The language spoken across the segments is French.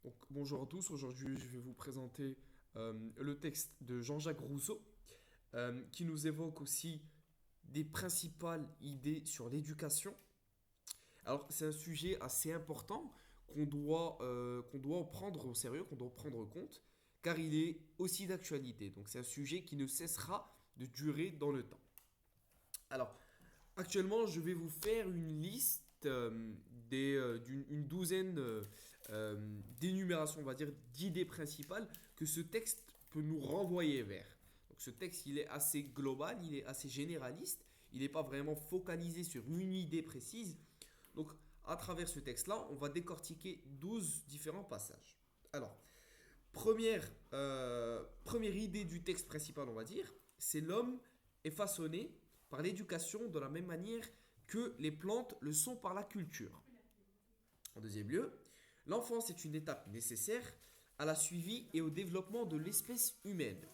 Donc, bonjour à tous, aujourd'hui je vais vous présenter le texte de Jean-Jacques Rousseau qui nous évoque aussi des principales idées sur l'éducation. Alors c'est un sujet assez important qu'on doit prendre au sérieux, qu'on doit prendre en compte, car il est aussi d'actualité. Donc c'est un sujet qui ne cessera de durer dans le temps. Alors actuellement, je vais vous faire une liste d'une une douzaine d'énumérations, on va dire, d'idées principales que ce texte peut nous renvoyer vers. Donc ce texte, il est assez global, il est assez généraliste, il n'est pas vraiment focalisé sur une idée précise. Donc à travers ce texte-là, on va décortiquer 12 différents passages. Alors, première idée du texte principal, on va dire, c'est l'homme est façonné par l'éducation de la même manière que les plantes le sont par la culture. En deuxième lieu, l'enfance est une étape nécessaire à la suivi et au développement de l'espèce humaine.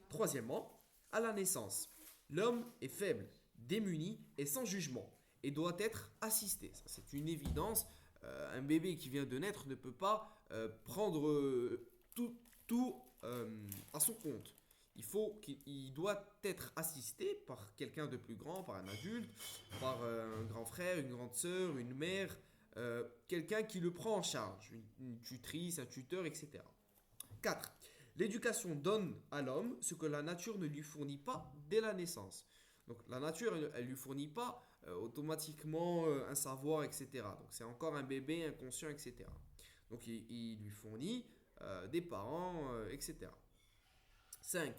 Troisièmement, à la naissance, l'homme est faible, démuni et sans jugement et doit être assisté. Ça, c'est une évidence. Un bébé qui vient de naître ne peut pas prendre tout à son compte. Il doit être assisté par quelqu'un de plus grand, par un adulte, par un grand frère, une grande sœur, une mère, quelqu'un qui le prend en charge, une tutrice, un tuteur, etc. 4. L'éducation donne à l'homme ce que la nature ne lui fournit pas dès la naissance. Donc la nature, elle ne lui fournit pas automatiquement un savoir, etc. Donc c'est encore un bébé inconscient, etc. Donc il lui fournit des parents, etc. 5.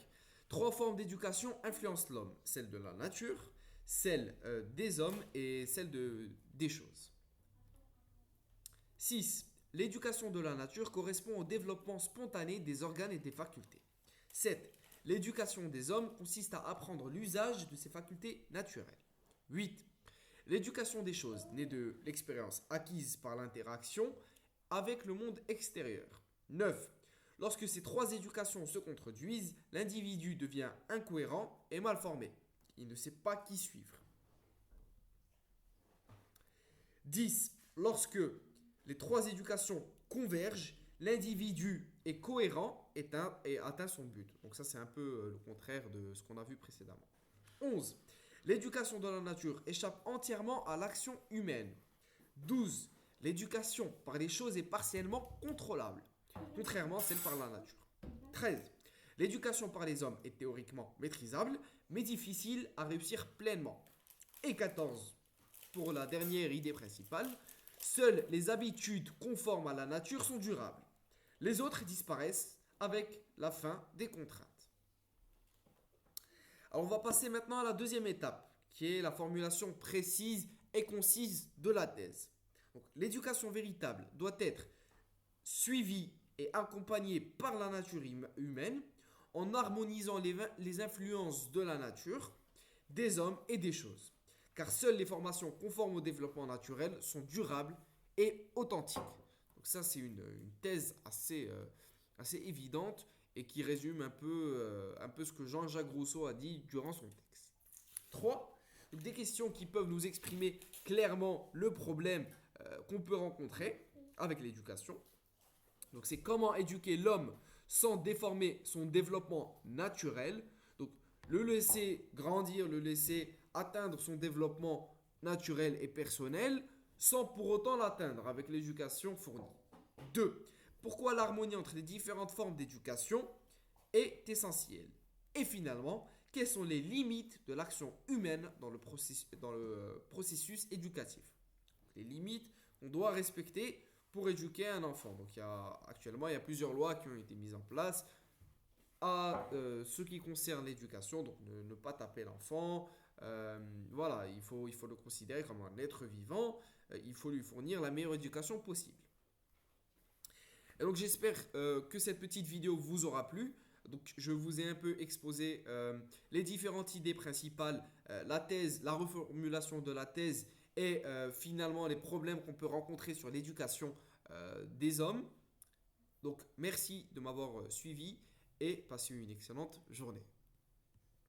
Trois formes d'éducation influencent l'homme. Celle de la nature, celle des hommes et celle des choses. 6. L'éducation de la nature correspond au développement spontané des organes et des facultés. 7. L'éducation des hommes consiste à apprendre l'usage de ces facultés naturelles. 8. L'éducation des choses naît de l'expérience acquise par l'interaction avec le monde extérieur. 9. Lorsque ces trois éducations se contredisent, l'individu devient incohérent et mal formé. Il ne sait pas qui suivre. 10. Lorsque les trois éducations convergent, l'individu est cohérent et atteint son but. Donc ça, c'est un peu le contraire de ce qu'on a vu précédemment. 11. L'éducation de la nature échappe entièrement à l'action humaine. 12. L'éducation par les choses est partiellement contrôlable, contrairement à celle par la nature. 13. L'éducation par les hommes est théoriquement maîtrisable, mais difficile à réussir pleinement. Et 14. Pour la dernière idée principale, seules les habitudes conformes à la nature sont durables. Les autres disparaissent avec la fin des contraintes. Alors on va passer maintenant à la deuxième étape, qui est la formulation précise et concise de la thèse. Donc, l'éducation véritable doit être suivie et accompagnée par la nature humaine en harmonisant les influences de la nature, des hommes et des choses. Car seules les formations conformes au développement naturel sont durables et authentiques. Donc ça, c'est une thèse assez évidente et qui résume un peu ce que Jean-Jacques Rousseau a dit durant son texte. 3. Donc des questions qui peuvent nous exprimer clairement le problème qu'on peut rencontrer avec l'éducation. Donc c'est comment éduquer l'homme sans déformer son développement naturel. Donc le laisser grandir, le laisser atteindre son développement naturel et personnel sans pour autant l'atteindre avec l'éducation fournie. 2. Pourquoi l'harmonie entre les différentes formes d'éducation est essentielle. Et finalement, quelles sont les limites de l'action humaine dans le processus éducatif. Les limites qu'on doit respecter pour éduquer un enfant. Donc actuellement, il y a plusieurs lois qui ont été mises en place à ce qui concerne l'éducation, donc ne pas taper l'enfant. Voilà, il faut le considérer comme un être vivant. Il faut lui fournir la meilleure éducation possible. Et donc j'espère que cette petite vidéo vous aura plu. Donc je vous ai un peu exposé les différentes idées principales, la thèse, la reformulation de la thèse et finalement les problèmes qu'on peut rencontrer sur l'éducation des hommes. Donc merci de m'avoir suivi et passez une excellente journée.